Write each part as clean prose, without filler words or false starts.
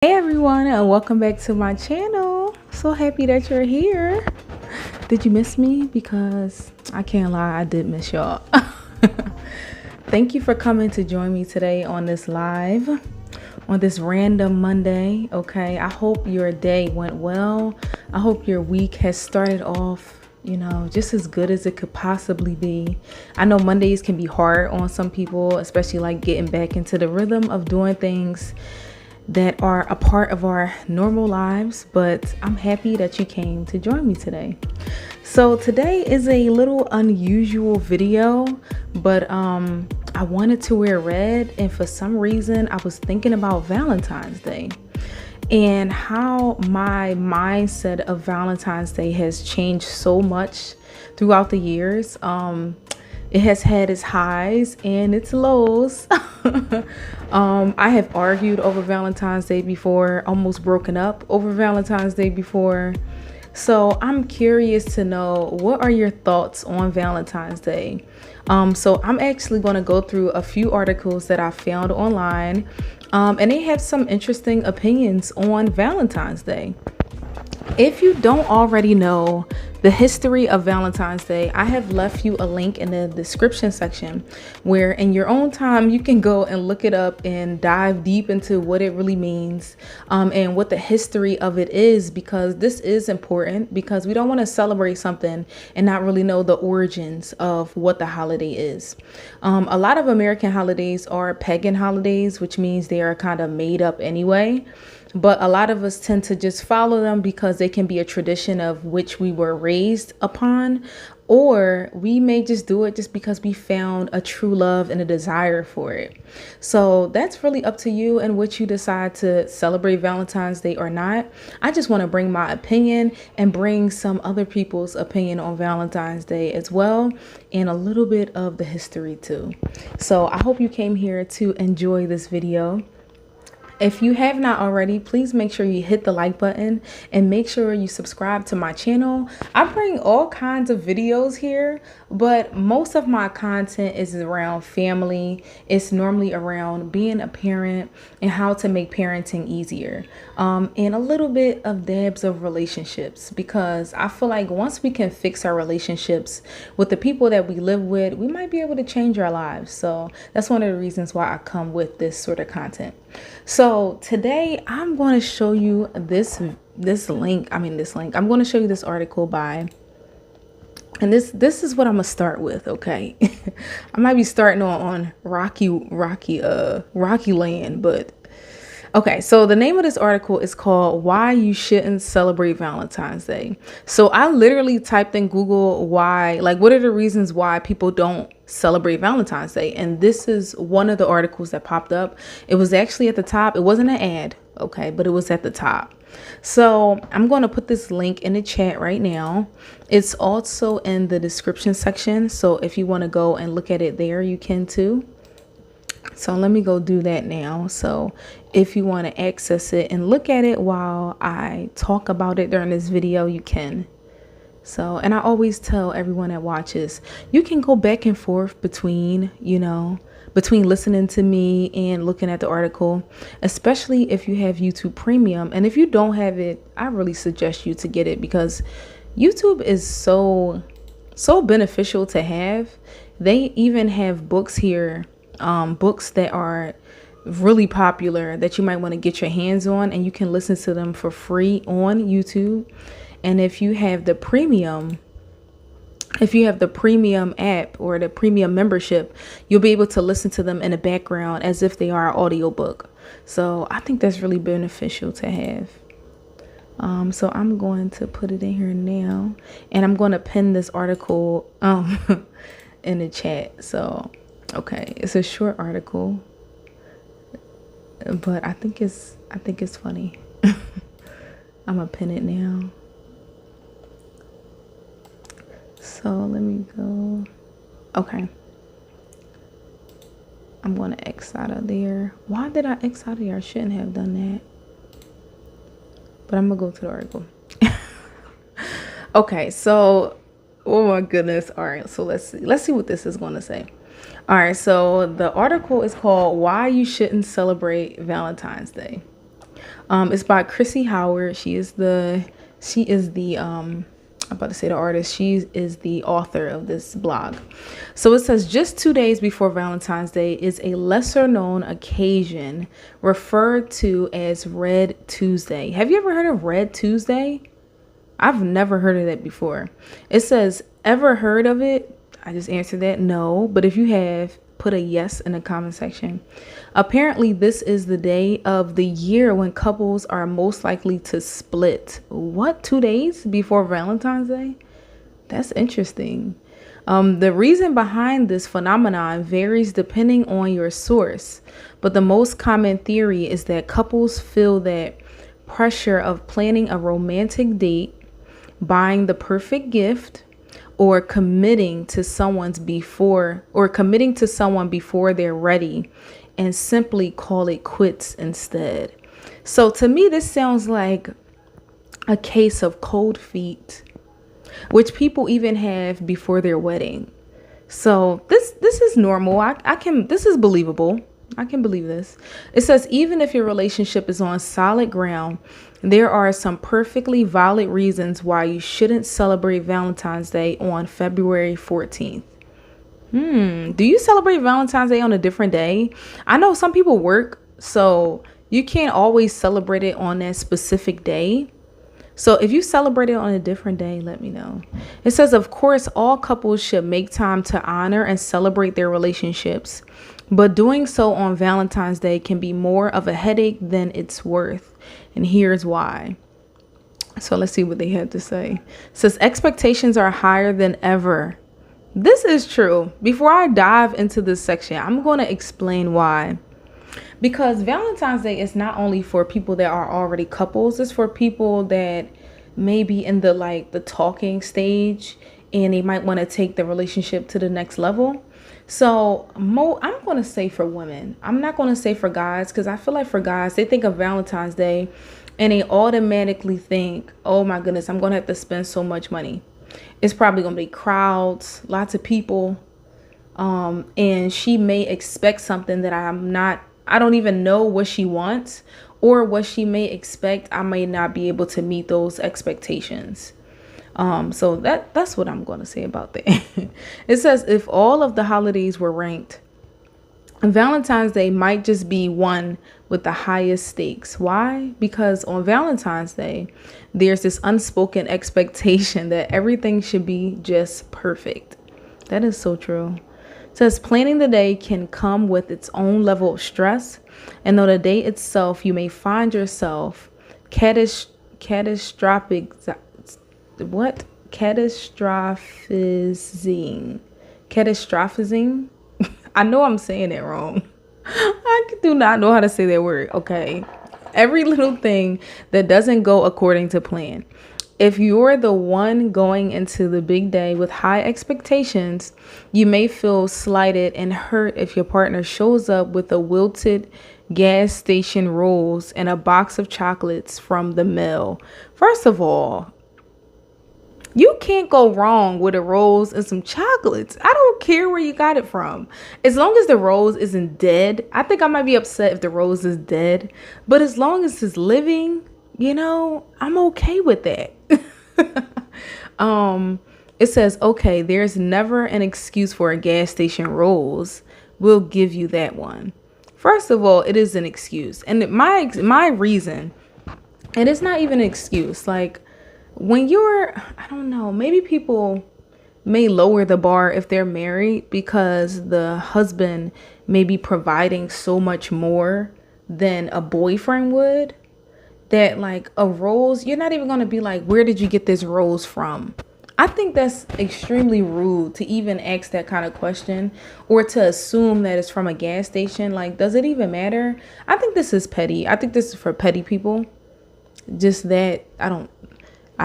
Hey everyone, and welcome back to my channel. So happy that you're here. Did you miss me? Because I can't lie, I did miss y'all. Thank you for coming to join me today on this live, on this random Monday. Okay, I hope your day went well. I hope your week has started off, just as good as it could possibly be. I know Mondays can be hard on some people, especially like getting back into the rhythm of doing things that are a part of our normal lives, but I'm happy that you came to join me today. So today is a little unusual video, but I wanted to wear red, and for some reason I was thinking about Valentine's Day and how my mindset of Valentine's Day has changed so much throughout the years. It has had its highs and its lows. I have argued over Valentine's Day before, almost broken up over Valentine's Day before. So I'm curious to know, what are your thoughts on Valentine's Day? So I'm actually going to go through a few articles that I found online, and they have some interesting opinions on Valentine's Day. If you don't already know the history of Valentine's Day, I have left you a link in the description section where in your own time you can go and look it up and dive deep into what it really means, and what the history of it is, because this is important, because we don't want to celebrate something and not really know the origins of what the holiday is. A lot of American holidays are pagan holidays, which means they are kind of made up anyway. But a lot of us tend to just follow them because they can be a tradition of which we were raised upon, or we may just do it just because we found a true love and a desire for it. So that's really up to you and what you decide to celebrate Valentine's Day or not. I just want to bring my opinion and bring some other people's opinion on Valentine's Day as well, and a little bit of the history too. So I hope you came here to enjoy this video. If you have not already, please make sure you hit the like button and make sure you subscribe to my channel. I bring all kinds of videos here, but most of my content is around family. It's normally around being a parent and how to make parenting easier, and a little bit of dabs of relationships, because I feel like once we can fix our relationships with the people that we live with, we might be able to change our lives. So that's one of the reasons why I come with this sort of content. So today I'm going to show you this link. I'm going to show you this article by, and this is what I'm gonna start with. Okay. I might be starting on rocky land, but okay, so the name of this article is called "Why You Shouldn't Celebrate Valentine's Day." So I literally typed in Google what are the reasons why people don't celebrate Valentine's Day, and this is one of the articles that popped up. It was actually at the top. It wasn't an ad, okay, but it was at the top. So I'm going to put this link in the chat right now. It's also in the description section, so if you want to go and look at it there, you can too. So let me go do that now. So if you want to access it and look at it while I talk about it during this video, you can. So, and I always tell everyone that watches, you can go back and forth between listening to me and looking at the article, especially if you have YouTube Premium. And if you don't have it, I really suggest you to get it, because YouTube is so beneficial to have. They even have books here, books that are really popular that you might want to get your hands on, and you can listen to them for free on YouTube. And if you have the premium app or the premium membership, you'll be able to listen to them in the background as if they are an audiobook. So I think that's really beneficial to have. So I'm going to put it in here now, and I'm going to pin this article in the chat. So okay, it's a short article, but I think it's funny. I'm gonna pin it now. So let me go. Okay. I'm going to X out of there. Why did I X out of there? I shouldn't have done that. But I'm going to go to the article. Okay, so, oh my goodness. All right, so let's see what this is going to say. All right, so the article is called "Why You Shouldn't Celebrate Valentine's Day." It's by Chrissy Howard. She is the I'm about to say the artist. She is the author of this blog. So it says, just 2 days before Valentine's Day is a lesser known occasion referred to as Red Tuesday. Have you ever heard of Red Tuesday? I've never heard of that before. It says, ever heard of it? I just answered that no. But if you have, put a yes in the comment section. Apparently, this is the day of the year when couples are most likely to split. What? 2 days before Valentine's Day? That's interesting. The reason behind this phenomenon varies depending on your source. But the most common theory is that couples feel that pressure of planning a romantic date, buying the perfect gift, or committing to someone before they're ready, and simply call it quits instead. So to me, this sounds like a case of cold feet, which people even have before their wedding. So this is normal. This is believable. I can believe this. It says, even if your relationship is on solid ground, there are some perfectly valid reasons why you shouldn't celebrate Valentine's Day on February 14th. Do you celebrate Valentine's Day on a different day? I know some people work, so you can't always celebrate it on that specific day. So if you celebrate it on a different day, let me know. It says, of course, all couples should make time to honor and celebrate their relationships, but doing so on Valentine's Day can be more of a headache than it's worth. And here's why. So let's see what they had to say. It says, expectations are higher than ever. This is true. Before I dive into this section, I'm going to explain why. Because Valentine's Day is not only for people that are already couples, it's for people that may be in the talking stage and they might want to take the relationship to the next level. So I'm going to say for women. I'm not going to say for guys, because I feel like for guys, they think of Valentine's Day and they automatically think, oh my goodness, I'm going to have to spend so much money. It's probably going to be crowds, lots of people. And she may expect something that I don't even know what she wants, or what she may expect. I may not be able to meet those expectations. So that's what I'm going to say about that. It says, if all of the holidays were ranked, Valentine's Day might just be one with the highest stakes. Why? Because on Valentine's Day, there's this unspoken expectation that everything should be just perfect. That is so true. It says, planning the day can come with its own level of stress. And on the day itself, you may find yourself catastrophizing. I know I'm saying it wrong. I do not know how to say that word. Okay. Every little thing that doesn't go according to plan. If you're the one going into the big day with high expectations, you may feel slighted and hurt if your partner shows up with a wilted gas station rolls and a box of chocolates from the mail. First of all, you can't go wrong with a rose and some chocolates. I don't care where you got it from. As long as the rose isn't dead. I think I might be upset if the rose is dead. But as long as it's living, I'm okay with that. It says, okay, there's never an excuse for a gas station rose. We'll give you that one. First of all, it is an excuse. And my reason, and it's not even an excuse. Like, when I don't know, maybe people may lower the bar if they're married because the husband may be providing so much more than a boyfriend would, that like a rose, you're not even going to be like, where did you get this rose from? I think that's extremely rude to even ask that kind of question, or to assume that it's from a gas station. Like, does it even matter? I think this is petty. I think this is for petty people. Just that I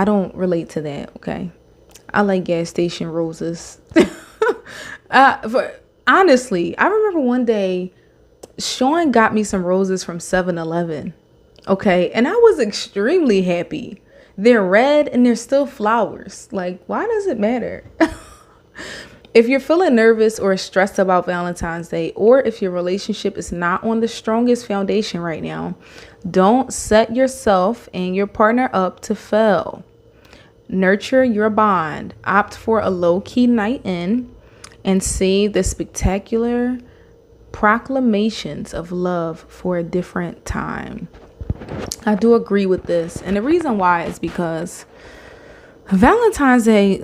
don't relate to that. Okay. I like gas station roses. Honestly, I remember one day Sean got me some roses from 7-Eleven. Okay. And I was extremely happy. They're red and they're still flowers. Like, why does it matter? If you're feeling nervous or stressed about Valentine's Day, or if your relationship is not on the strongest foundation right now, don't set yourself and your partner up to fail. Nurture your bond. Opt for a low-key night in and save the spectacular proclamations of love for a different time. I do agree with this. And the reason why is because Valentine's Day,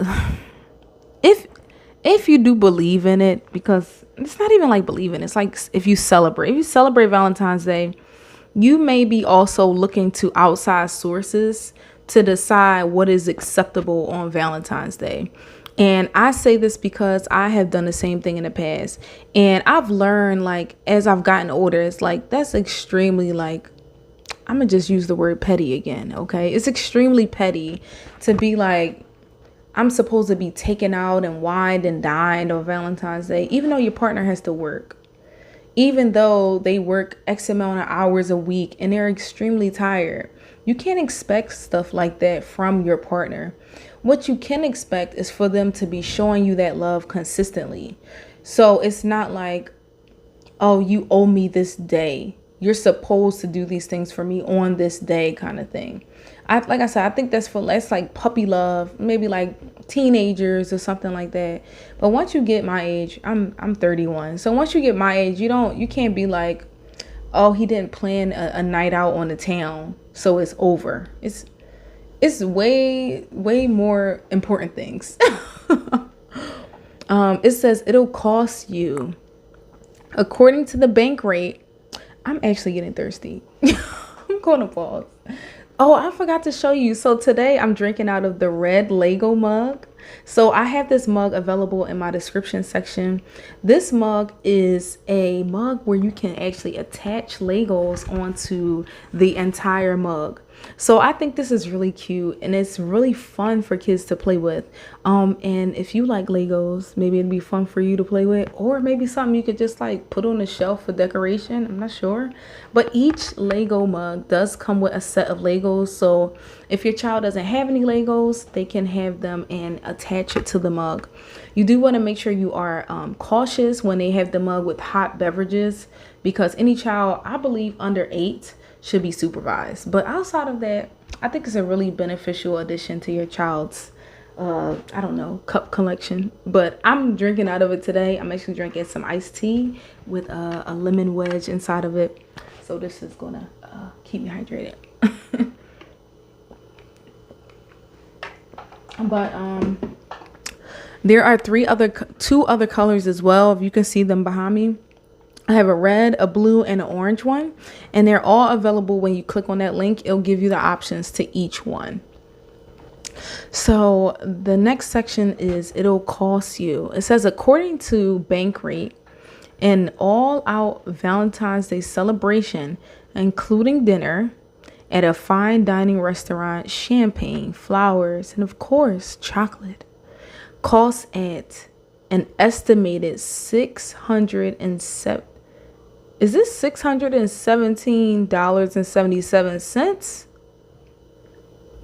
if you do believe in it, because it's not even like believing, it's like if you celebrate Valentine's Day, you may be also looking to outside sources to decide what is acceptable on Valentine's Day. And I say this because I have done the same thing in the past. And I've learned, like, as I've gotten older, it's like, that's extremely, like, I'm going to just use the word petty again, okay? It's extremely petty to be like, I'm supposed to be taken out and wined and dined on Valentine's Day, even though your partner has to work. Even though they work X amount of hours a week and they're extremely tired. You can't expect stuff like that from your partner. What you can expect is for them to be showing you that love consistently. So it's not like, oh, you owe me this day. You're supposed to do these things for me on this day kind of thing. Like I said, I think that's like puppy love, maybe like teenagers or something like that. But once you get my age, I'm 31. So once you get my age, you can't be like, oh, he didn't plan a night out on the town, so it's over. It's way more important things. It says it'll cost you, according to the bank rate. I'm actually getting thirsty. I'm going to pause. Oh, I forgot to show you. So today I'm drinking out of the red Lego mug. So I have this mug available in my description section. This mug is a mug where you can actually attach Legos onto the entire mug. So I think this is really cute and it's really fun for kids to play with. And if you like Legos, maybe it'd be fun for you to play with, or maybe something you could just like put on the shelf for decoration. I'm not sure. But each Lego mug does come with a set of Legos. So if your child doesn't have any Legos, they can have them and attach it to the mug. You do want to make sure you are cautious when they have the mug with hot beverages, because any child, I believe under 8, should be supervised. But outside of that, I think it's a really beneficial addition to your child's cup collection. But I'm drinking out of it today. I'm actually drinking some iced tea with a lemon wedge inside of it. So this is gonna keep me hydrated. But there are two other colors as well, if you can see them behind me. I have a red, a blue, and an orange one, and they're all available. When you click on that link, it'll give you the options to each one. So the next section is it'll cost you. It says, according to bank rate, an all-out Valentine's Day celebration, including dinner at a fine dining restaurant, champagne, flowers, and of course chocolate, costs at an estimated $617.77?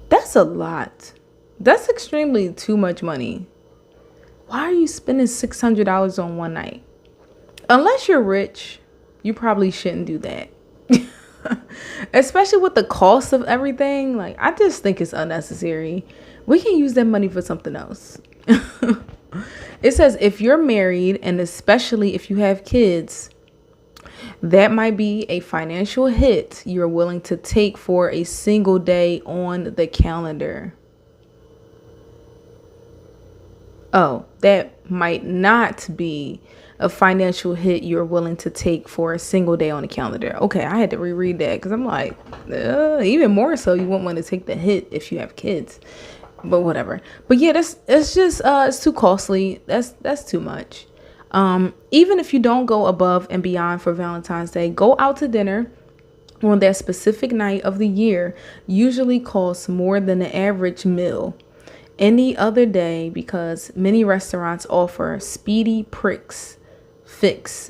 That's a lot. That's extremely too much money. Why are you spending $600 on one night? Unless you're rich, you probably shouldn't do that. Especially with the cost of everything. Like, I just think it's unnecessary. We can use that money for something else. It says if you're married, and especially if you have kids, that might be a financial hit you're willing to take for a single day on the calendar. Oh, that might not be a financial hit you're willing to take for a single day on the calendar. Okay, I had to reread that because I'm like, even more so, you won't want to take the hit if you have kids. But whatever. But yeah, it's too costly. That's too much. Even if you don't go above and beyond for Valentine's Day, go out to dinner on that specific night of the year usually costs more than the average meal any other day, because many restaurants offer speedy fix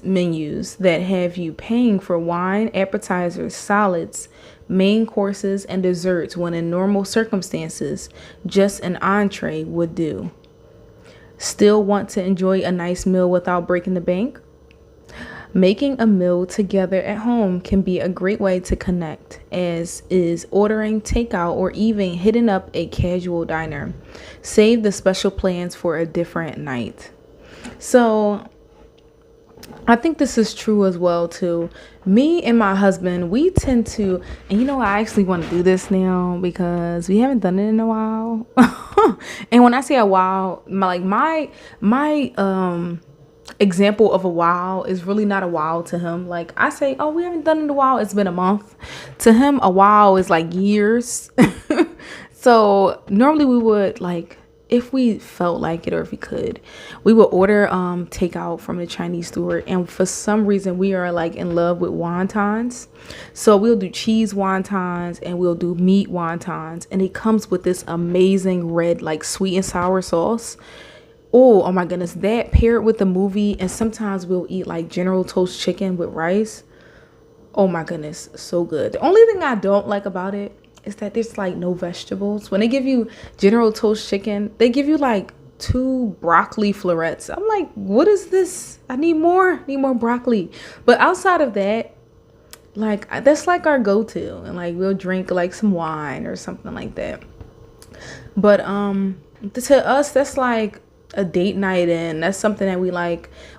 menus that have you paying for wine, appetizers, salads, main courses, and desserts, when in normal circumstances just an entree would do. Still want to enjoy a nice meal without breaking the bank? Making a meal together at home can be a great way to connect, as is ordering takeout or even hitting up a casual diner. Save the special plans for a different night. So I think this is true as well too. Me and my husband, we tend to, and I actually want to do this now because we haven't done it in a while. And when I say a while, my example of a while is really not a while to him. Like I say, oh, we haven't done it in a while. It's been a month. To him, a while is like years. So normally we would if we felt like it or if we could, we would order takeout from the Chinese store. And for some reason, we are in love with wontons. So we'll do cheese wontons and we'll do meat wontons. And it comes with this amazing red, sweet and sour sauce. Oh my goodness, that paired with the movie. And sometimes we'll eat General Toast chicken with rice. Oh my goodness, so good. The only thing I don't like about it is that there's no vegetables. When they give you General Toast chicken, they give you 2 broccoli florets. I'm like, what is this? I need more broccoli. But outside of that, that's our go-to. And we'll drink some wine or something like that. But to us, that's a date night, and that's something that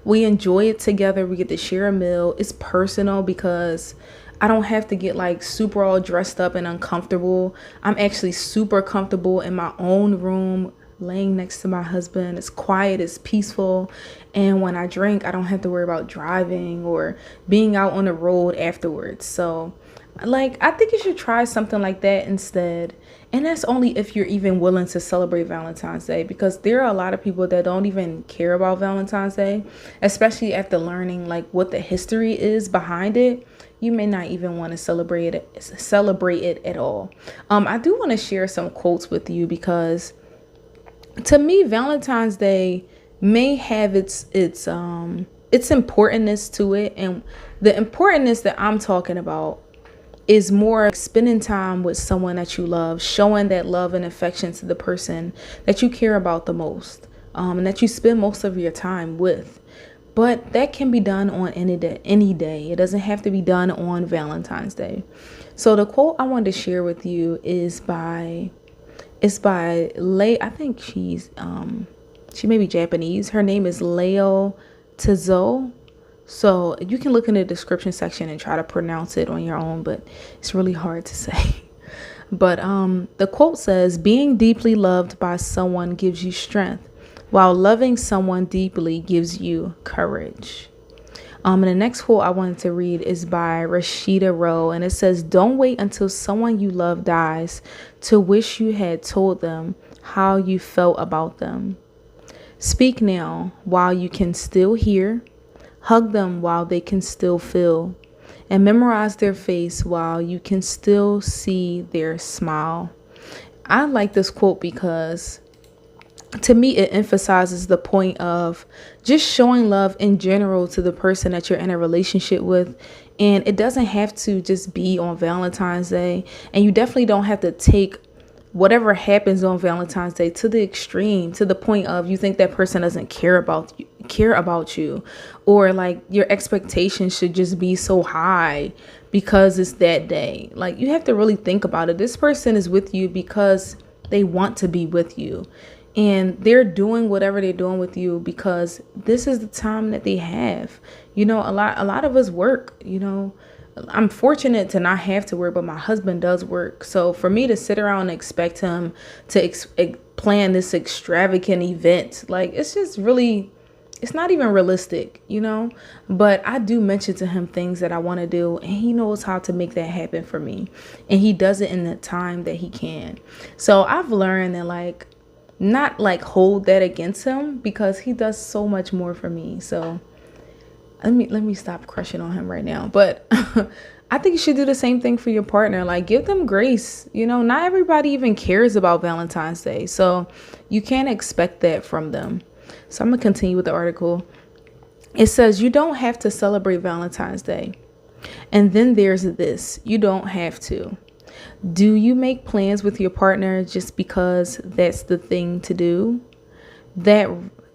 we enjoy it together. We get to share a meal. It's personal because I don't have to get super all dressed up and uncomfortable. I'm actually super comfortable in my own room, laying next to my husband. It's quiet, it's peaceful. And when I drink, I don't have to worry about driving or being out on the road afterwards. So I think you should try something like that instead. And that's only if you're even willing to celebrate Valentine's Day, because there are a lot of people that don't even care about Valentine's Day, especially after learning what the history is behind it. You may not even want to celebrate it at all. I do want to share some quotes with you because to me, Valentine's Day may have its importance to it, and the importance that I'm talking about is more spending time with someone that you love, showing that love and affection to the person that you care about the most, and that you spend most of your time with. But that can be done on any day. It doesn't have to be done on Valentine's Day. So the quote I wanted to share with you is by I think she may be Japanese. Her name is Leo Tezo. So you can look in the description section and try to pronounce it on your own, but it's really hard to say. But the quote says, "Being deeply loved by someone gives you strength, while loving someone deeply gives you courage." And the next quote I wanted to read is by Rashida Rowe, and it says, "Don't wait until someone you love dies to wish you had told them how you felt about them. Speak now while you can still hear. Hug them while they can still feel. And memorize their face while you can still see their smile." I like this quote because to me, it emphasizes the point of just showing love in general to the person that you're in a relationship with. And it doesn't have to just be on Valentine's Day. And you definitely don't have to take whatever happens on Valentine's Day to the extreme, to the point of you think that person doesn't care about you, or your expectations should just be so high because it's that day. You have to really think about it. This person is with you because they want to be with you. And they're doing whatever they're doing with you because this is the time that they have. A lot of us work, I'm fortunate to not have to work, but my husband does work. So for me to sit around and expect him to plan this extravagant event, it's just really, it's not even realistic, But I do mention to him things that I want to do, and he knows how to make that happen for me. And he does it in the time that he can. So I've learned that not hold that against him because he does so much more for me. So let me stop crushing on him right now. But I think you should do the same thing for your partner. Give them grace. Not everybody even cares about Valentine's Day. So you can't expect that from them. So I'm going to continue with the article. It says, "You don't have to celebrate Valentine's Day. And then there's this, you don't have to. Do you make plans with your partner just because that's the thing to do?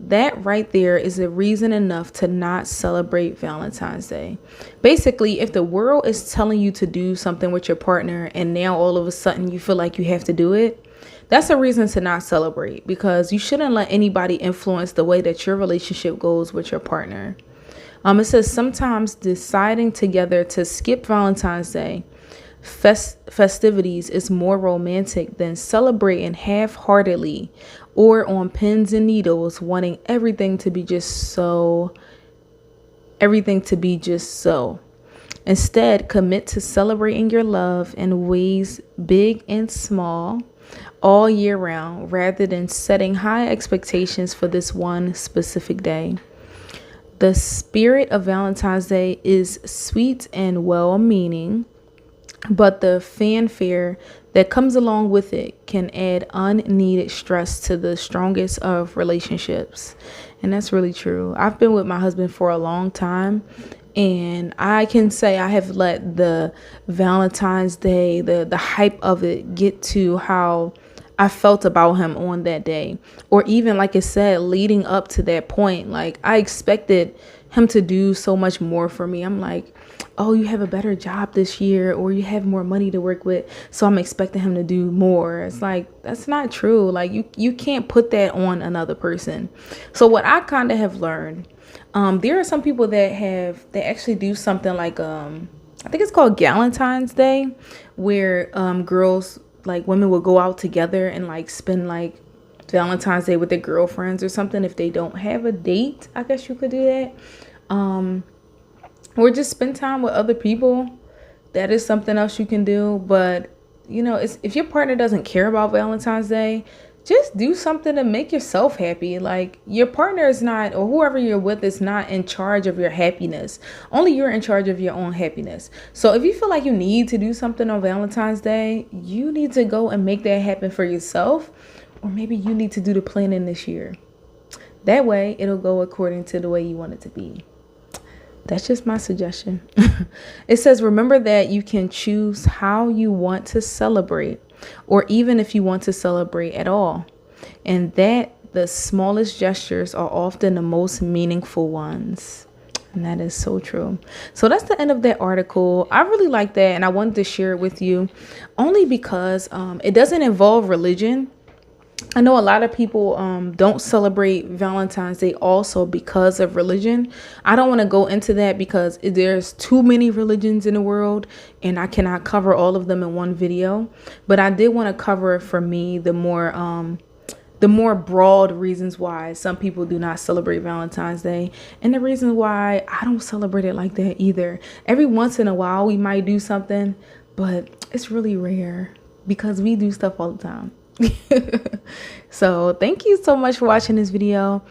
that right there is a reason enough to not celebrate Valentine's Day. Basically, if the world is telling you to do something with your partner and now all of a sudden you feel like you have to do it, that's a reason to not celebrate, because you shouldn't let anybody influence the way that your relationship goes with your partner. It says sometimes deciding together to skip Valentine's Day festivities is more romantic than celebrating half-heartedly or on pins and needles, wanting everything to be just so. Instead, commit to celebrating your love in ways big and small all year round, rather than setting high expectations for this one specific day. The spirit of Valentine's Day is sweet and well-meaning, but the fanfare that comes along with it can add unneeded stress to the strongest of relationships. And that's really true. I've been with my husband for a long time, and I can say I have let the Valentine's Day, the hype of it, get to how I felt about him on that day. Or even, like I said, leading up to that point, like I expected him to do so much more for me. I'm like, oh, you have a better job this year, or you have more money to work with, so I'm expecting him to do more. It's like, that's not true. Like you can't put that on another person. So what I kind of have learned, there are some people that actually do something like I think it's called Valentine's Day, where girls, like women, will go out together and like spend like Valentine's Day with their girlfriends or something. If they don't have a date, I guess you could do that. Or just spend time with other people. That is something else you can do. But, if your partner doesn't care about Valentine's Day, just do something to make yourself happy. Like, your partner is not, or whoever you're with is not in charge of your happiness. Only you're in charge of your own happiness. So if you feel like you need to do something on Valentine's Day, you need to go and make that happen for yourself. Or maybe you need to do the planning this year. That way, it'll go according to the way you want it to be. That's just my suggestion. It says, remember that you can choose how you want to celebrate, or even if you want to celebrate at all. And that the smallest gestures are often the most meaningful ones. And that is so true. So that's the end of that article. I really like that, and I wanted to share it with you only because it doesn't involve religion. I know a lot of people don't celebrate Valentine's Day also because of religion. I don't want to go into that because there's too many religions in the world and I cannot cover all of them in one video. But I did want to cover, for me, the more broad reasons why some people do not celebrate Valentine's Day, and the reasons why I don't celebrate it like that either. Every once in a while we might do something, but it's really rare because we do stuff all the time. So thank you so much for watching this video.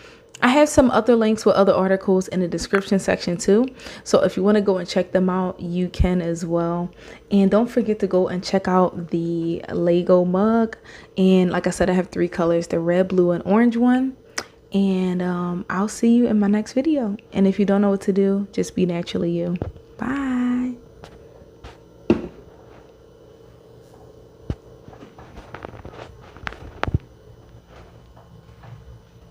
I have some other links with other articles in the description section too, so if you want to go and check them out, you can as well. And don't forget to go and check out the Lego mug. And like I said, I have 3 colors, the red, blue, and orange one. And I'll see you in my next video. And if you don't know what to do, just be naturally you.